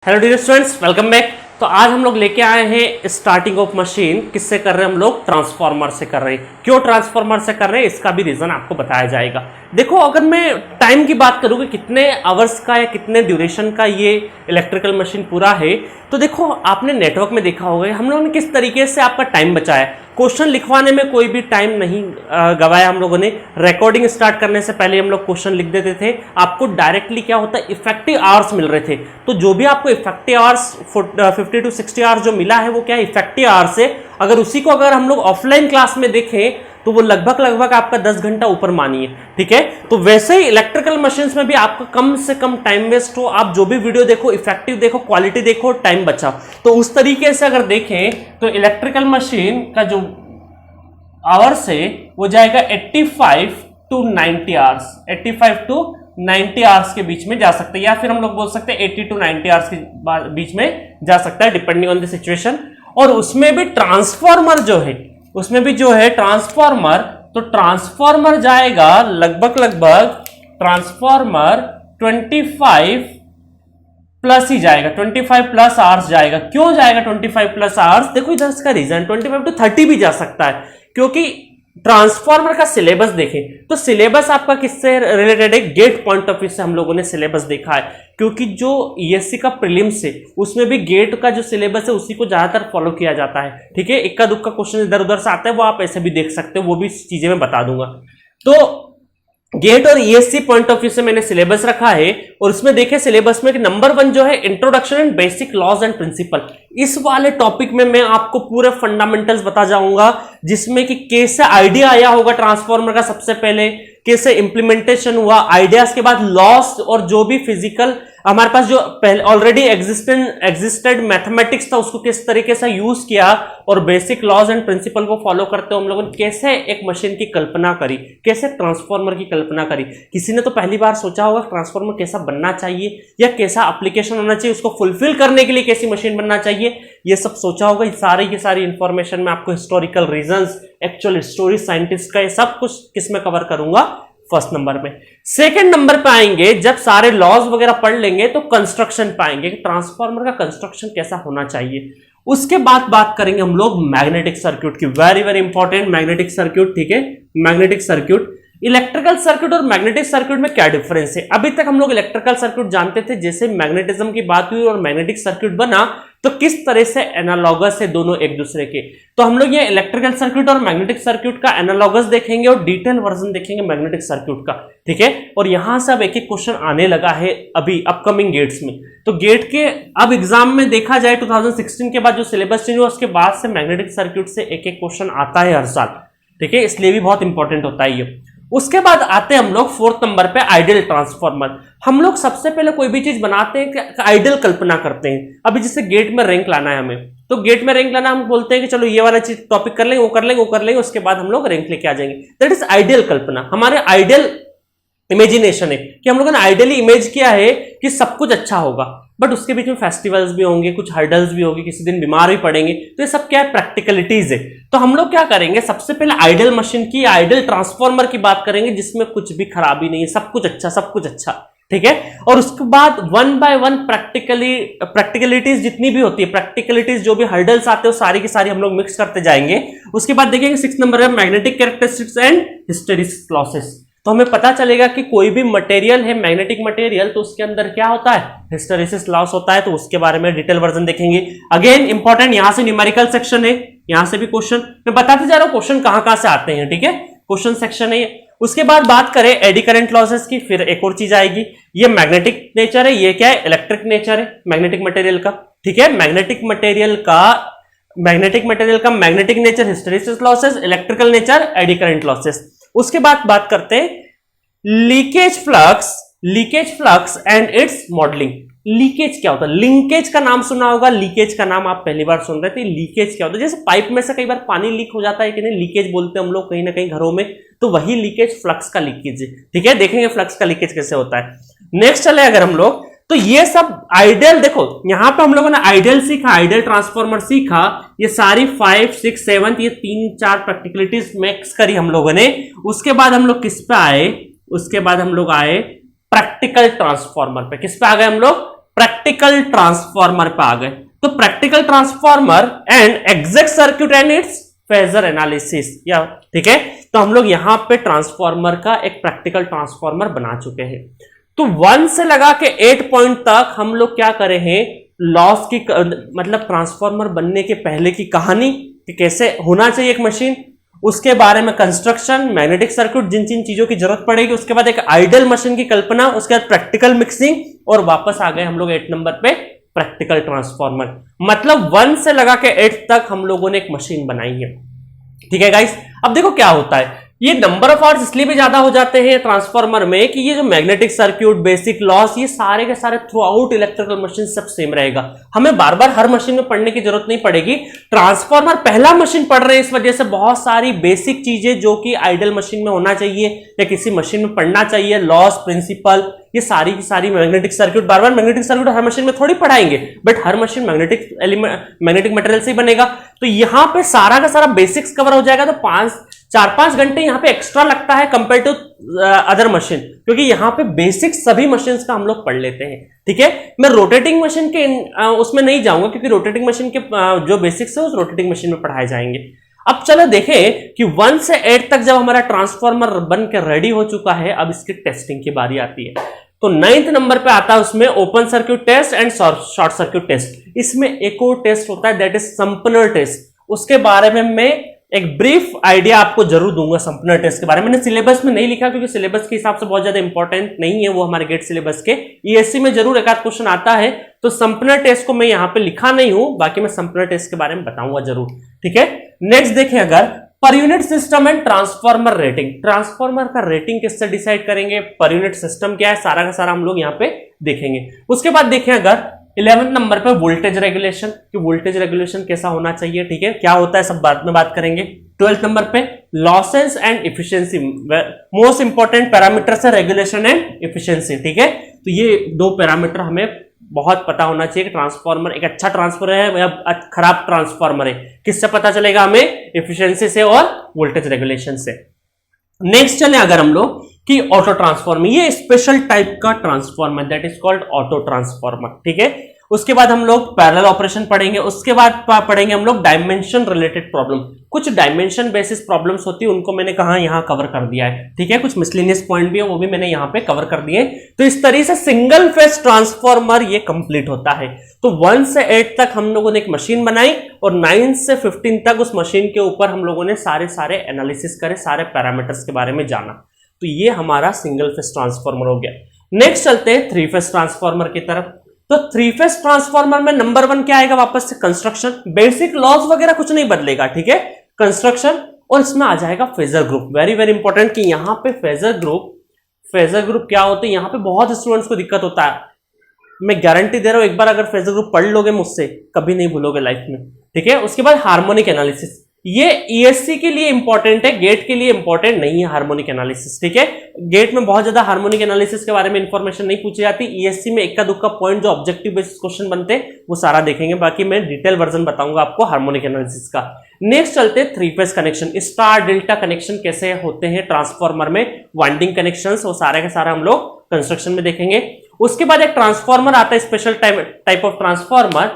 Hello dear students, welcome back. तो आज हम लोग लेके आए हैं स्टार्टिंग ऑफ मशीन। किससे कर रहे हैं हम लोग? ट्रांसफार्मर से कर रहे हैं। क्यों ट्रांसफार्मर से कर रहे हैं इसका भी रीजन आपको बताया जाएगा। देखो, अगर मैं टाइम की बात करूँ कि कितने आवर्स का या कितने ड्यूरेशन का ये इलेक्ट्रिकल मशीन पूरा है, तो देखो आपने नेटवर्क में देखा होगा हम लोगों ने किस तरीके से आपका टाइम बचाया। क्वेश्चन लिखवाने में कोई भी टाइम नहीं गवाया हम लोगों ने। रिकॉर्डिंग स्टार्ट करने से पहले हम लोग क्वेश्चन लिख देते थे। आपको डायरेक्टली क्या होता है, इफेक्टिव आवर्स मिल रहे थे। तो जो भी आपको इफेक्टिव आवर्स 50 to 60 आवर्स जो मिला है वो क्या इफेक्टिव आवर्स है। अगर उसी को अगर हम लोग ऑफलाइन क्लास में देखें तो वो लगभग आपका 10 घंटा ऊपर मानिए। ठीक है, तो वैसे ही इलेक्ट्रिकल मशीन्स में भी आपका कम से कम टाइम वेस्ट हो। आप जो भी वीडियो देखो, इफेक्टिव देखो, क्वालिटी देखो, टाइम बचाओ। तो उस तरीके से अगर देखें तो इलेक्ट्रिकल मशीन का जो आवर्स है वो जाएगा 85 to 90 आवर्स। 85 to 90 आवर्स के बीच में जा सकते हैं, या फिर हम लोग बोल सकते हैं 80 to 90 आवर्स के बीच में जा सकता है, डिपेंडिंग ऑन द सिचुएशन। और उसमें भी ट्रांसफार्मर जो है, उसमें भी जो है ट्रांसफार्मर, तो ट्रांसफार्मर जाएगा लगभग ट्रांसफार्मर 25 प्लस ही जाएगा, 25 प्लस आवर्स जाएगा। क्यों जाएगा 25 प्लस आवर्स? देखो इधर इसका रीजन 25 to 30 भी जा सकता है, क्योंकि ट्रांसफार्मर का सिलेबस देखें तो सिलेबस आपका किससे रिलेटेड है? गेट पॉइंट ऑफ व्यू से हम लोगों ने सिलेबस देखा है, क्योंकि जो ईएससी का प्रीलिम्स है उसमें भी गेट का जो सिलेबस है उसी को ज्यादातर फॉलो किया जाता है। ठीक है, इक्का दुक्का क्वेश्चन इधर उधर से आता है, वो आप ऐसे भी देख सकते हो, वो भी चीजें मैं बता दूंगा। तो गेट और ईएससी पॉइंट ऑफ व्यू से मैंने सिलेबस रखा है, और उसमें देखे सिलेबस में कि नंबर 1 जो है introduction and basic laws and principle. इस वाले टॉपिक में मैं आपको पूरे फंडामेंटल्स बता जाऊंगा, जिसमें कि कैसे आइडिया आया होगा ट्रांसफार्मर का, सबसे पहले कैसे इंप्लीमेंटेशन हुआ, आइडियाज के बाद लॉस, और जो भी फिजिकल हमारे पास जो पहले ऑलरेडी एग्जिस्टेड मैथमेटिक्स था उसको किस तरीके से यूज किया, और बेसिक लॉज एंड प्रिंसिपल को फॉलो करते हुए हम लोगों ने कैसे एक मशीन की कल्पना करी, कैसे ट्रांसफार्मर की कल्पना करी। किसी ने तो पहली बार सोचा होगा ट्रांसफार्मर कैसा बनना चाहिए या कैसा एप्लीकेशन होना चाहिए, उसको फुलफिल करने के लिए कैसी मशीन बनना चाहिए, ये सब सोचा होगा। ये सारी इंफॉर्मेशन में आपको historical reasons, actual story, scientist का, ये सब कुछ किसमें कवर करूंगा? फर्स्ट नंबर में। सेकंड नंबर पे आएंगे जब सारे लॉज वगैरह पढ़ लेंगे तो कंस्ट्रक्शन पाएंगे कि ट्रांसफार्मर का कंस्ट्रक्शन कैसा होना चाहिए। उसके बाद बात करेंगे हम लोग मैग्नेटिक सर्किट की, very very important magnetic circuit. ठीक है, मैग्नेटिक सर्किट, इलेक्ट्रिकल सर्किट और मैग्नेटिक सर्किट में क्या डिफरेंस है? अभी तक हम लोग इलेक्ट्रिकल सर्किट जानते थे, जैसे मैग्नेटिज्म की बात हुई और मैग्नेटिक सर्किट बना तो किस तरह से एनालॉगस है दोनों एक दूसरे के। तो हम लोग ये इलेक्ट्रिकल सर्किट और मैग्नेटिक सर्किट का एनालॉगस देखेंगे और डिटेल वर्जन देखेंगे मैग्नेटिक सर्किट का। ठीक है, और यहां से अब एक एक क्वेश्चन आने लगा है अभी अपकमिंग गेट्स में। तो गेट के अब एग्जाम में देखा जाए 2016 के बाद जो सिलेबस चेंज हुआ उसके बाद से मैग्नेटिक सर्किट से एक एक क्वेश्चन आता है हर साल। ठीक है, इसलिए भी बहुत इंपॉर्टेंट होता है ये। उसके बाद आते हैं हम लोग 4th नंबर पे आइडियल ट्रांसफार्मर। हम लोग सबसे पहले कोई भी चीज बनाते हैं कि आइडियल कल्पना करते हैं। अभी जैसे गेट में रैंक लाना है हमें, तो गेट में रैंक लाना हम बोलते हैं कि चलो ये वाला चीज टॉपिक कर लेंगे, वो कर लेंगे, वो कर लेंगे, उसके बाद हम लोग रैंक लेके आ जाएंगे। दैट इज आइडियल कल्पना, हमारे आइडियल इमेजिनेशन है कि हम लोगों ने आइडियली इमेज किया है कि सब कुछ अच्छा होगा, बट उसके बीच में फेस्टिवल्स भी होंगे, कुछ हर्डल्स भी होंगे, किसी दिन बीमार भी पड़ेंगे। तो ये सब क्या है? प्रैक्टिकलिटीज है। तो हम लोग क्या करेंगे, सबसे पहले आइडियल मशीन की, आइडियल ट्रांसफार्मर की बात करेंगे जिसमें कुछ भी खराबी नहीं है, सब कुछ अच्छा, सब कुछ अच्छा। ठीक है, और उसके बाद 1 by 1 प्रैक्टिकलिटीज जितनी भी होती है, प्रैक्टिकलिटीज जो भी हर्डल्स आते हैं वो सारी की सारी हम लोग मिक्स करते जाएंगे। उसके बाद देखेंगे 6th नंबर है magnetic characteristics and hysteresis losses. तो हमें पता चलेगा कि कोई भी मटेरियल है मैग्नेटिक मटेरियल, तो उसके अंदर क्या होता है? हिस्टेरिसिस लॉस होता है। तो उसके बारे में डिटेल वर्जन देखेंगे। अगेन इंपॉर्टेंट, यहां से न्यूमेरिकल सेक्शन है, यहां से भी क्वेश्चन मैं बताते जा रहा हूं क्वेश्चन कहां से आते हैं। ठीक है, क्वेश्चन सेक्शन है। उसके बाद बात करें एडी करंट लॉसेस की, फिर एक और चीज आएगी, ये मैग्नेटिक नेचर है, ये क्या है? इलेक्ट्रिक नेचर है मैग्नेटिक मटेरियल का। ठीक है, मैग्नेटिक मटेरियल का magnetic nature, hysteresis losses, electrical nature, eddy current losses. उसके बाद बात करते हैं leakage flux and it's modelling. Leakage क्या होता है? लिंकेज का नाम सुना होगा, लीकेज का नाम आप पहली बार सुन रहे थे। लीकेज क्या होता है? जैसे पाइप में से कई बार पानी लीक हो जाता है कि नहीं, लीकेज बोलते हैं हम लोग कहीं ना कहीं घरों में, तो वही लीकेज फ्लक्स का लीकेज है। ठीक है, देखेंगे फ्लक्स का लीकेज कैसे होता है। नेक्स्ट चले अगर हम लोग, तो ये सब आइडियल, देखो यहां पे हम लोगों ने आइडियल सीखा, आइडियल ट्रांसफार्मर सीखा, ये सारी 5, 6, 7 ये 3-4 प्रैक्टिकलिटीज मिक्स करी हम लोगों ने। उसके बाद हम लोग किस पे आए? उसके बाद हम लोग आए प्रैक्टिकल ट्रांसफार्मर पे। किस पे आ गए हम लोग? प्रैक्टिकल ट्रांसफॉर्मर पे आ गए। तो practical transformer and exact circuit and it's phasor analysis, या ठीक है। तो हम लोग यहां पे ट्रांसफॉर्मर का एक प्रैक्टिकल ट्रांसफॉर्मर बना चुके हैं। तो 1 से लगा के 8 पॉइंट तक हम लोग क्या करे हैं, लॉस की मतलब ट्रांसफॉर्मर बनने के पहले की कहानी कि कैसे होना चाहिए एक मशीन, उसके बारे में कंस्ट्रक्शन, मैग्नेटिक सर्किट, जिन जिन चीजों की जरूरत पड़ेगी, उसके बाद एक आइडियल मशीन की कल्पना, उसके बाद प्रैक्टिकल मिक्सिंग, और वापस आ गए हम लोग 8 नंबर पे प्रैक्टिकल ट्रांसफॉर्मर। मतलब 1 से लगा के 8 तक हम लोगों ने एक मशीन बनाई है। ठीक है गाइस, अब देखो क्या होता है, ये नंबर ऑफ आवर्स इसलिए भी ज्यादा हो जाते हैं ट्रांसफार्मर में कि ये जो मैग्नेटिक सर्किट, बेसिक लॉस, ये सारे के सारे थ्रू आउट इलेक्ट्रिकल मशीन सब सेम रहेगा। हमें बार बार हर मशीन में पढ़ने की जरूरत नहीं पड़ेगी। ट्रांसफार्मर पहला मशीन पढ़ रहे हैं, इस वजह से बहुत सारी बेसिक चीजें जो कि आइडियल मशीन में होना चाहिए या किसी मशीन में पढ़ना चाहिए, लॉस, प्रिंसिपल, ये सारी की सारी मैग्नेटिक सर्किट, बार बार मैग्नेटिक सर्किट हर मशीन में थोड़ी पढ़ाएंगे, but her machine magnetic element, magnetic material से ही बनेगा। तो यहां पे सारा का सारा बेसिक्स कवर हो जाएगा। तो 4-5 घंटे यहां पे एक्स्ट्रा लगता है कंपेयर टू अदर मशीन, क्योंकि यहां पे बेसिक सभी मशीन्स का हम लोग पढ़ लेते हैं। ठीक है, मैं रोटेटिंग मशीन के उसमें नहीं जाऊंगा, क्योंकि रोटेटिंग मशीन के जो बेसिक्स है उस रोटेटिंग मशीन में पढ़ाए जाएंगे। अब चलो देखें कि 1 से 8 तक जब हमारा ट्रांसफार्मर बन के रेडी हो चुका है, अब इसकी टेस्टिंग की बारी आती है। तो 9th नंबर पे आता है उसमें open circuit test and short circuit test. इसमें एक और टेस्ट होता है, दैट इज संपनर टेस्ट। उसके बारे में मैं एक ब्रीफ आइडिया आपको जरूर दूंगा संपनर टेस्ट के बारे में। मैंने सिलेबस में नहीं लिखा क्योंकि सिलेबस के हिसाब से बहुत ज्यादा इंपॉर्टेंट नहीं है वो हमारे गेट सिलेबस के। ईएससी में जरूर एक आध क्वेश्चन आता है, तो संपनर टेस्ट को मैं यहां पे लिखा नहीं हूं, बाकी मैं संपनर टेस्ट के बारे में बताऊंगा जरूर। ठीक है, नेक्स्ट देखें अगर per unit system and transformer rating. Transformer का रेटिंग किससे डिसाइड करेंगे, पर यूनिट सिस्टम क्या है, सारा का सारा हम लोग यहाँ पे देखेंगे। उसके बाद देखें अगर 11th नंबर पे वोल्टेज रेगुलेशन, कि वोल्टेज रेगुलेशन कैसा होना चाहिए। ठीक है, क्या होता है सब बाद में बात करेंगे। 12th नंबर पे losses and efficiency, most important parameters है रेगुलेशन एंड इफिशियंसी। ठीक है, तो ये दो पैरामीटर हमें बहुत पता होना चाहिए कि ट्रांसफार्मर एक अच्छा ट्रांसफार्मर है या खराब ट्रांसफार्मर है। किससे पता चलेगा हमें, इफिशियंसी से और वोल्टेज रेगुलेशन से। नेक्स्ट चले अगर हम लोग कि ऑटो ट्रांसफार्मर, ये स्पेशल टाइप का transformer, that is called auto transformer. ठीक है, उसके बाद हम लोग पैरेलल ऑपरेशन पढ़ेंगे। उसके बाद पढ़ेंगे हम लोग डायमेंशन रिलेटेड प्रॉब्लम। कुछ डायमेंशन बेसिस प्रॉब्लम्स होती है, उनको मैंने कहा यहां कवर कर दिया है। ठीक है, कुछ मिसलेनियस पॉइंट भी है, वो भी मैंने यहां पे कवर कर दिए। तो इस तरीके से सिंगल फेज ट्रांसफार्मर ये कंप्लीट होता है। तो 1 से 8 तक हम लोगों ने एक मशीन बनाई और 9 से 15 तक उस मशीन के ऊपर हम लोगों ने सारे एनालिसिस करे, सारे पैरामीटर्स के बारे में जाना। तो ये हमारा सिंगल फेज ट्रांसफार्मर हो गया। नेक्स्ट चलते हैं 3 फेज ट्रांसफार्मर की तरफ। तो 3 फेज ट्रांसफार्मर में नंबर 1 क्या आएगा, वापस से कंस्ट्रक्शन, बेसिक लॉस वगैरह कुछ नहीं बदलेगा। ठीक है, कंस्ट्रक्शन, और इसमें आ जाएगा phasor group. Very very important कि यहां पे फेजर ग्रुप क्या होते हैं, यहां पे बहुत स्टूडेंट्स को दिक्कत होता है। मैं गारंटी दे रहा हूं, एक बार अगर फेजर ग्रुप पढ़ लोगे मुझसे, कभी नहीं भूलोगे लाइफ में। ठीक है, उसके बाद हार्मोनिक एनालिसिस, ये ईएससी के लिए इंपॉर्टेंट है, गेट के लिए इंपॉर्टेंट नहीं है हार्मोनिक एनालिसिस। ठीक है, गेट में बहुत ज्यादा हार्मोनिक एनालिसिस के बारे में इंफॉर्मेशन नहीं पूछी जाती। ईएससी में इक्का दुक्का पॉइंट जो ऑब्जेक्टिव बेस्ड क्वेश्चन बनते हैं वो सारा देखेंगे, बाकी मैं डिटेल वर्जन बताऊंगा आपको हार्मोनिक एनालिसिस का। नेक्स्ट चलते 3 phase connection, star delta connection कैसे होते हैं ट्रांसफार्मर में, वाइंडिंग कनेक्शन, वो सारे का सारा हम लोग कंस्ट्रक्शन में देखेंगे। उसके बाद एक ट्रांसफार्मर आता है, special type of transformer,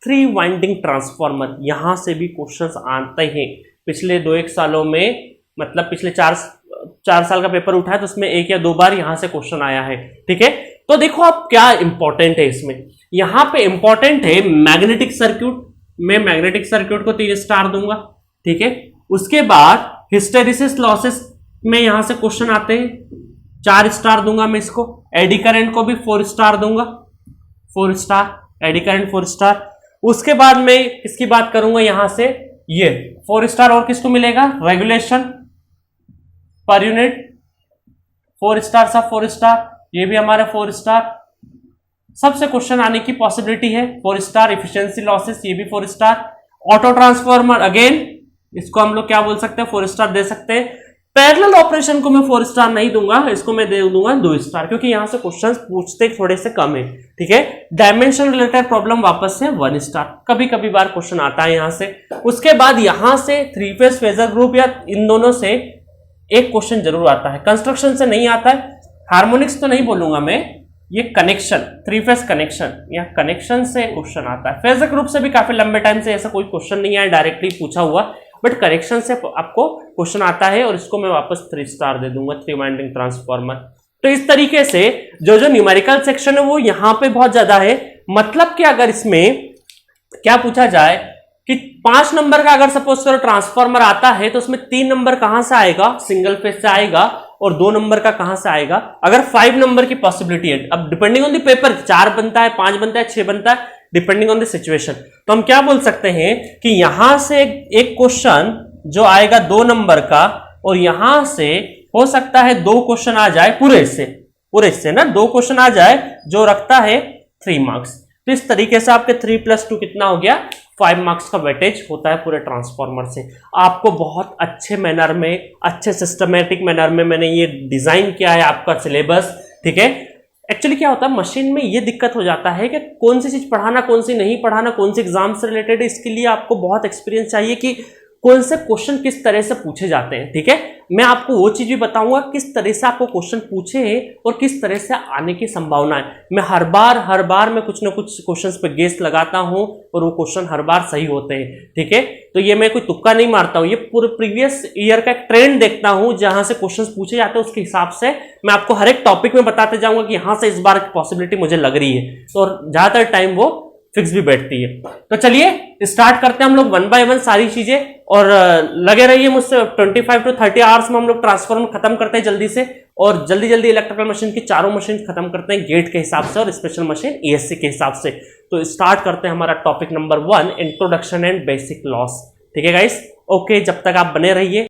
3 winding transformer. यहां से भी क्वेश्चंस आते हैं पिछले 2-1 सालों में, मतलब पिछले 4 साल का पेपर उठा है तो उसमें 1 या 2 बार यहां से क्वेश्चन आया है। ठीक है, तो देखो अब क्या इंपॉर्टेंट है इसमें, यहां पे इंपॉर्टेंट है मैग्नेटिक सर्किट। मैं मैग्नेटिक सर्किट को 3 स्टार दूंगा। ठीक है, उसके बाद हिस्टेरिसिस लॉसेस में यहां से क्वेश्चन आते हैं, 4 स्टार दूंगा मैं इसको। एडी करंट को भी 4 स्टार दूंगा, 4 स्टार, एडी करंट 4 स्टार। उसके बाद मैं किसकी बात करूंगा यहां से, ये 4 स्टार, और किसको मिलेगा, रेगुलेशन पर यूनिट 4 स्टार, सब 4 स्टार, ये भी हमारा 4 स्टार। सबसे क्वेश्चन आने की पॉसिबिलिटी है 4 स्टार। इफिशियंसी लॉसेस, ये भी 4 स्टार। ऑटो ट्रांसफार्मर अगेन, इसको हम लोग क्या बोल सकते हैं, 4 स्टार दे सकते हैं। पैरेलल ऑपरेशन को मैं 4 स्टार नहीं दूंगा, इसको मैं दे दूंगा 2 स्टार, क्योंकि यहां से क्वेश्चंस पूछते थोड़े से कम है। ठीक है, डायमेंशन रिलेटेड प्रॉब्लम वापस से 1 स्टार, कभी कभी बार क्वेश्चन आता है यहां से। उसके बाद यहां से 3 फेज फेजर ग्रुप या इन दोनों से एक क्वेश्चन जरूर आता है, कंस्ट्रक्शन से नहीं आता है। हार्मोनिक्स तो नहीं बोलूंगा मैं, ये कनेक्शन, थ्री फेज कनेक्शन या कनेक्शन से क्वेश्चन आता है। फेज ग्रुप से भी काफी लंबे टाइम से ऐसा कोई क्वेश्चन नहीं आया डायरेक्टली पूछा हुआ, बट कनेक्शन से आपको क्वेश्चन आता है और इसको मैं वापस 3 स्टार दे दूंगा, 3 वाइंडिंग ट्रांसफार्मर। तो इस तरीके से जो जो न्यूमेरिकल सेक्शन है वो यहाँ पे बहुत ज्यादा है। मतलब कि अगर इसमें क्या पूछा जाए कि 5 नंबर का अगर सपोज करो ट्रांसफार्मर आता है तो उसमें 3 नंबर कहां से आएगा, सिंगल फेज से आएगा, और 2 नंबर का कहां से आएगा। अगर 5 नंबर की पॉसिबिलिटी है, अब डिपेंडिंग ऑन द पेपर 4 बनता है, 5 बनता है, 6 बनता है, डिपेंडिंग ऑन द सिचुएशन। तो हम क्या बोल सकते हैं कि यहां से एक क्वेश्चन जो आएगा 2 नंबर का, और यहां से हो सकता है 2 क्वेश्चन आ जाए पूरे हिस्से ना, 2 क्वेश्चन आ जाए जो रखता है 3 मार्क्स। तो इस तरीके से आपके 3 + 2 कितना हो गया, 5 मार्क्स का वेटेज होता है पूरे ट्रांसफार्मर से। आपको बहुत अच्छे मैनर में, अच्छे सिस्टमेटिक मैनर में मैंने ये डिजाइन किया है आपका सिलेबस, ठीक है। एक्चुअली क्या होता है मशीन में ये दिक्कत हो जाता है कि कौन सी चीज पढ़ाना, कौन सी नहीं पढ़ाना, कौन सी एग्जाम से रिलेटेड है। इसके लिए आपको बहुत एक्सपीरियंस चाहिए कि कौन से क्वेश्चन किस तरह से पूछे जाते हैं, ठीक है। मैं आपको वो चीज भी बताऊंगा किस तरह से आपको क्वेश्चन पूछे हैं और किस तरह से आने की संभावना है। मैं हर बार मैं कुछ ना कुछ क्वेश्चंस पे गेस लगाता हूं और वो क्वेश्चन हर बार सही होते हैं, ठीक है। तो ये मैं कोई तुक्का नहीं मारता हूं, ये पूरे प्रीवियस ईयर का एक ट्रेंड देखता हूं जहां से क्वेश्चंस पूछे जाते हैं, उसके हिसाब से मैं आपको हर एक टॉपिक में बताते जाऊंगा कि यहां से इस बार की पॉसिबिलिटी मुझे लग रही है, और ज्यादातर टाइम वो फिक्स भी बैठती है। तो चलिए स्टार्ट करते हैं हम लोग 1 बाय 1 सारी चीजें, और लगे रहिए मुझसे। 25 to 30 आवर्स में हम लोग ट्रांसफार्मर खत्म करते हैं जल्दी से, और जल्दी जल्दी इलेक्ट्रिकल मशीन की चारों मशीन खत्म करते हैं गेट के हिसाब से और स्पेशल मशीन ESC के हिसाब से। तो स्टार्ट करते हैं हमारा topic number 1, introduction and basic loss, ठीक है गाइस। ओके, जब तक आप बने रहिए।